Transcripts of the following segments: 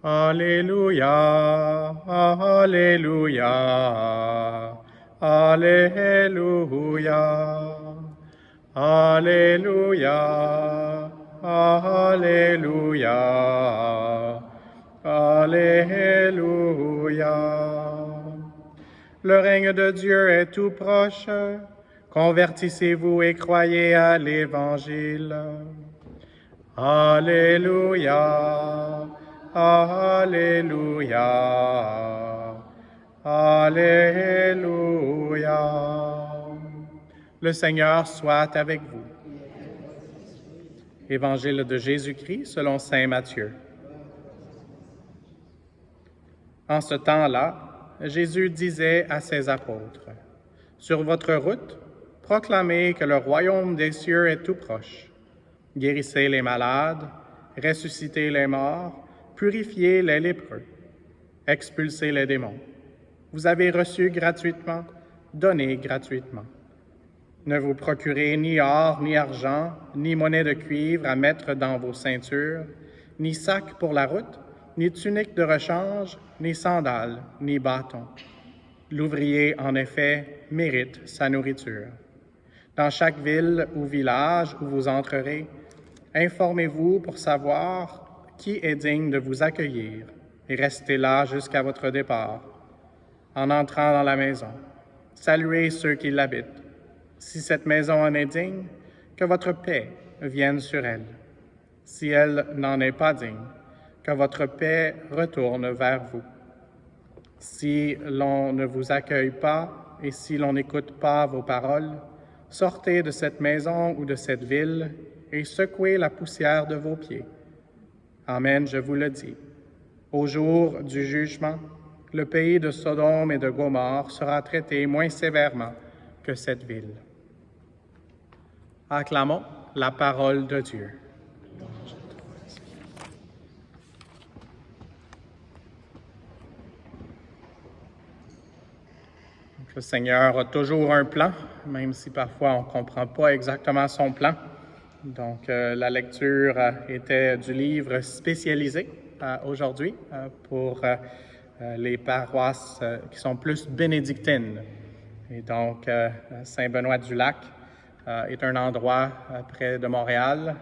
Alléluia, Alléluia, Alléluia, Alléluia, Alléluia, Alléluia. Le règne de Dieu est tout proche. Convertissez-vous et croyez à l'Évangile. Alléluia, Alléluia, Alléluia. Le Seigneur soit avec vous. Évangile de Jésus-Christ selon saint Matthieu. En ce temps-là, Jésus disait à ses apôtres, « Sur votre route, proclamez que le royaume des cieux est tout proche. Guérissez les malades, ressuscitez les morts, purifiez les lépreux, expulsez les démons. Vous avez reçu gratuitement, donnez gratuitement. Ne vous procurez ni or, ni argent, ni monnaie de cuivre à mettre dans vos ceintures, ni sac pour la route, ni tunique de rechange, ni sandales, ni bâton. L'ouvrier, en effet, mérite sa nourriture. Dans chaque ville ou village où vous entrerez, informez-vous pour savoir qui est digne de vous accueillir et restez là jusqu'à votre départ. En entrant dans la maison, saluez ceux qui l'habitent. Si cette maison en est digne, que votre paix vienne sur elle. Si elle n'en est pas digne, que votre paix retourne vers vous. Si l'on ne vous accueille pas et si l'on n'écoute pas vos paroles, sortez de cette maison ou de cette ville et secouez la poussière de vos pieds. Amen, je vous le dis. Au jour du jugement, le pays de Sodome et de Gomorrhe sera traité moins sévèrement que cette ville. Acclamons la parole de Dieu. Le Seigneur a toujours un plan, même si parfois on ne comprend pas exactement son plan. Donc, la lecture était du livre spécialisé aujourd'hui pour les paroisses qui sont plus bénédictines. Et donc, Saint-Benoît-du-Lac est un endroit près de Montréal,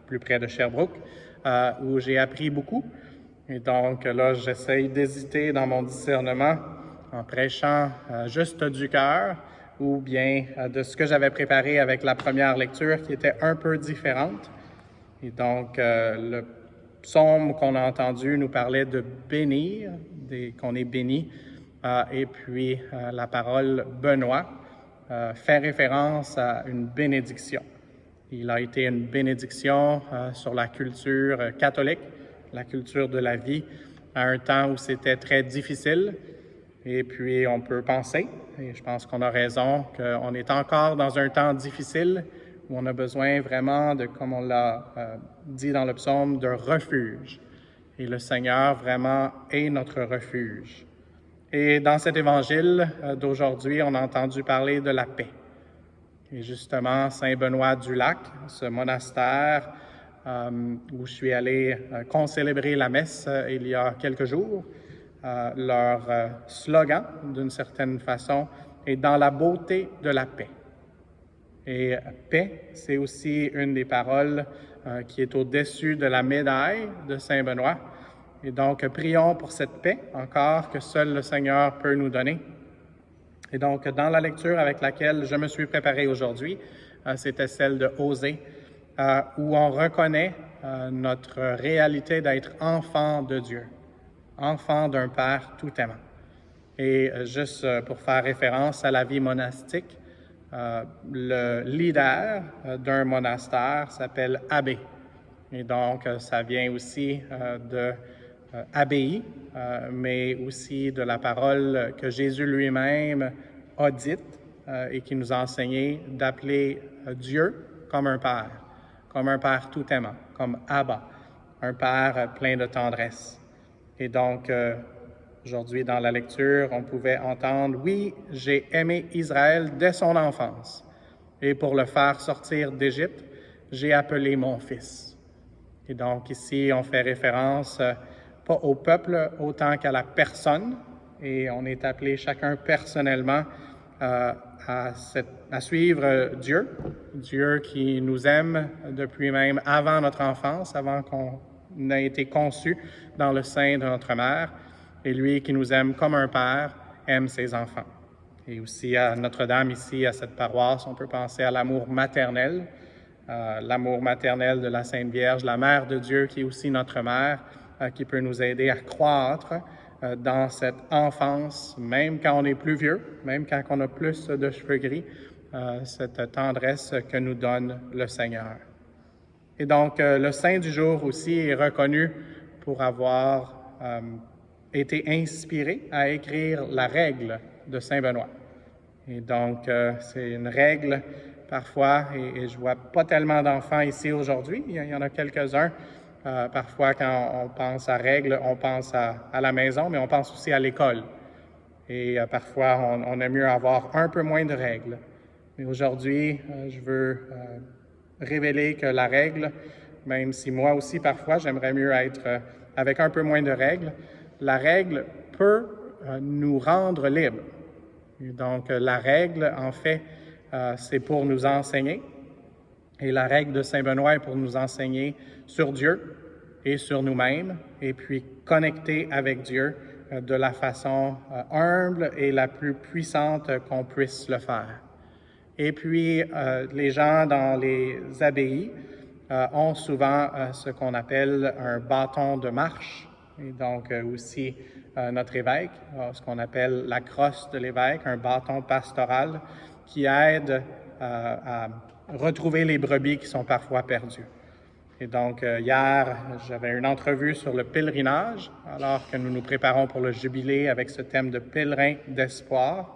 plus près de Sherbrooke, où j'ai appris beaucoup. Et donc, là, j'essaye d'hésiter dans mon discernement en prêchant juste du cœur ou bien de ce que j'avais préparé avec la première lecture qui était un peu différente. Et donc, le psaume qu'on a entendu nous parlait de bénir, qu'on est béni, et puis la parole Benoît fait référence à une bénédiction. Il a été une bénédiction sur la culture catholique, la culture de la vie, à un temps où c'était très difficile. Et puis, on peut penser, et je pense qu'on a raison, qu'on est encore dans un temps difficile où on a besoin vraiment de, comme on l'a dit dans le psaume, de refuge. Et le Seigneur vraiment est notre refuge. Et dans cet évangile d'aujourd'hui, on a entendu parler de la paix. Et justement, Saint-Benoît-du-Lac, ce monastère où je suis allé concélébrer la messe il y a quelques jours, leur slogan, d'une certaine façon, est « Dans la beauté de la paix ». Et paix, c'est aussi une des paroles qui est au-dessus de la médaille de Saint-Benoît. Et donc, prions pour cette paix encore que seul le Seigneur peut nous donner. Et donc, dans la lecture avec laquelle je me suis préparé aujourd'hui, c'était celle de Osée, où on reconnaît notre réalité d'être enfant de Dieu. Enfant d'un Père tout aimant. Et juste pour faire référence à la vie monastique, le leader d'un monastère s'appelle abbé. Et donc, ça vient aussi de abbaye, mais aussi de la parole que Jésus lui-même a dite et qui nous a enseigné d'appeler Dieu comme un Père tout aimant, comme Abba, un Père plein de tendresse. Et donc, aujourd'hui, dans la lecture, on pouvait entendre « Oui, j'ai aimé Israël dès son enfance, et pour le faire sortir d'Égypte, j'ai appelé mon fils. » Et donc, ici, on fait référence pas au peuple autant qu'à la personne, et on est appelé chacun personnellement à suivre Dieu qui nous aime depuis même avant notre enfance, avant qu'on ait été conçu dans le sein de notre mère, et lui qui nous aime comme un père aime ses enfants. Et aussi à Notre-Dame, ici, à cette paroisse, on peut penser à l'amour maternel de la Sainte Vierge, la Mère de Dieu qui est aussi notre mère, qui peut nous aider à croître dans cette enfance, même quand on est plus vieux, même quand on a plus de cheveux gris, cette tendresse que nous donne le Seigneur. Et donc, le saint du jour aussi est reconnu pour avoir été inspiré à écrire la règle de Saint Benoît. Et donc, c'est une règle parfois, et je vois pas tellement d'enfants ici aujourd'hui, il y en a quelques-uns. Parfois, quand on pense à règles, on pense à la maison, mais on pense aussi à l'école. Et parfois, on aime mieux avoir un peu moins de règles. Mais aujourd'hui, je veux révéler que la règle, même si moi aussi, parfois, j'aimerais mieux être avec un peu moins de règles, la règle peut nous rendre libres. Et donc, la règle, en fait, c'est pour nous enseigner. Et la règle de Saint Benoît est pour nous enseigner sur Dieu et sur nous-mêmes, et puis connecter avec Dieu de la façon humble et la plus puissante qu'on puisse le faire. Et puis, les gens dans les abbayes ont souvent ce qu'on appelle un bâton de marche. Et donc, aussi, notre évêque a ce qu'on appelle la crosse de l'évêque, un bâton pastoral qui aide à retrouver les brebis qui sont parfois perdues. Et donc, hier, j'avais une entrevue sur le pèlerinage, alors que nous nous préparons pour le jubilé avec ce thème de pèlerin d'espoir.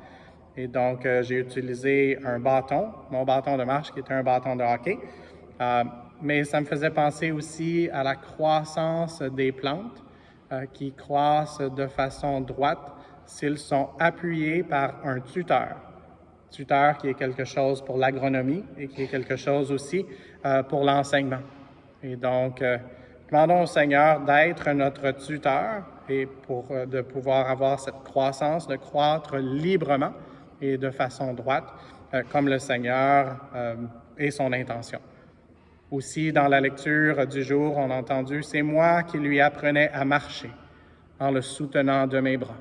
Et donc, j'ai utilisé un bâton, mon bâton de marche, qui était un bâton de hockey. Mais ça me faisait penser aussi à la croissance des plantes qui croissent de façon droite s'ils sont appuyés par un tuteur. Tuteur qui est quelque chose pour l'agronomie et qui est quelque chose aussi pour l'enseignement. Et donc, demandons au Seigneur d'être notre tuteur et de pouvoir avoir cette croissance, de croître librement et de façon droite, comme le Seigneur et son intention. Aussi, dans la lecture du jour, on a entendu « C'est moi qui lui apprenais à marcher en le soutenant de mes bras ».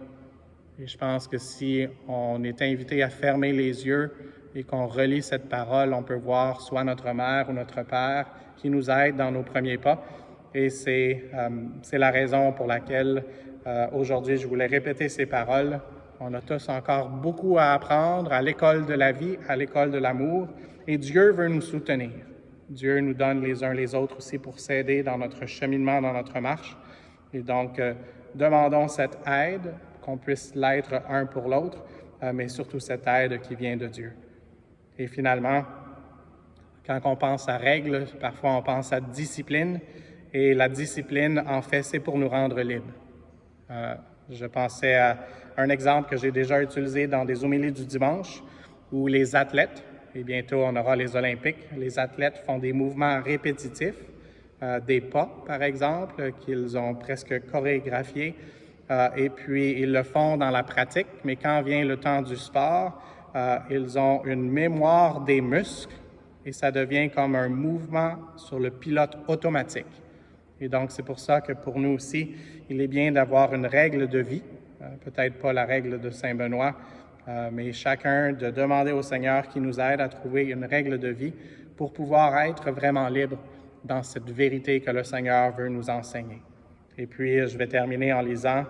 Et je pense que si on est invité à fermer les yeux et qu'on relit cette parole, on peut voir soit notre mère ou notre père qui nous aide dans nos premiers pas. Et c'est la raison pour laquelle aujourd'hui je voulais répéter ces paroles. On a tous encore beaucoup à apprendre à l'école de la vie, à l'école de l'amour, et Dieu veut nous soutenir. Dieu nous donne les uns les autres aussi pour s'aider dans notre cheminement, dans notre marche. Et donc, demandons cette aide, qu'on puisse l'être un pour l'autre, mais surtout cette aide qui vient de Dieu. Et finalement, quand on pense à règles, parfois on pense à discipline, et la discipline, en fait, c'est pour nous rendre libres. Je pensais à un exemple que j'ai déjà utilisé dans des homélies du dimanche, où les athlètes, et bientôt on aura les Olympiques, les athlètes font des mouvements répétitifs, des pas, par exemple, qu'ils ont presque chorégraphiés, et puis ils le font dans la pratique, mais quand vient le temps du sport, ils ont une mémoire des muscles, et ça devient comme un mouvement sur le pilote automatique. Et donc, c'est pour ça que pour nous aussi, il est bien d'avoir une règle de vie, peut-être pas la règle de Saint Benoît, mais chacun de demander au Seigneur qui nous aide à trouver une règle de vie pour pouvoir être vraiment libre dans cette vérité que le Seigneur veut nous enseigner. Et puis, je vais terminer en lisant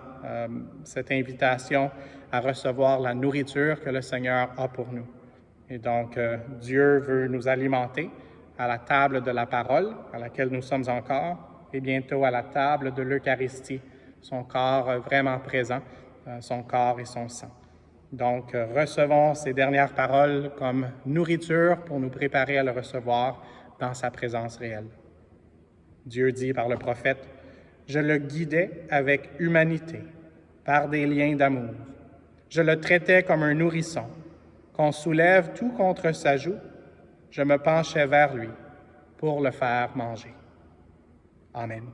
cette invitation à recevoir la nourriture que le Seigneur a pour nous. Et donc, Dieu veut nous alimenter à la table de la parole, à laquelle nous sommes encore, et bientôt à la table de l'Eucharistie, son corps vraiment présent, son corps et son sang. Donc, recevons ces dernières paroles comme nourriture pour nous préparer à le recevoir dans sa présence réelle. Dieu dit par le prophète, « Je le guidais avec humanité, par des liens d'amour. Je le traitais comme un nourrisson. Qu'on soulève tout contre sa joue, je me penchais vers lui pour le faire manger. » Amen.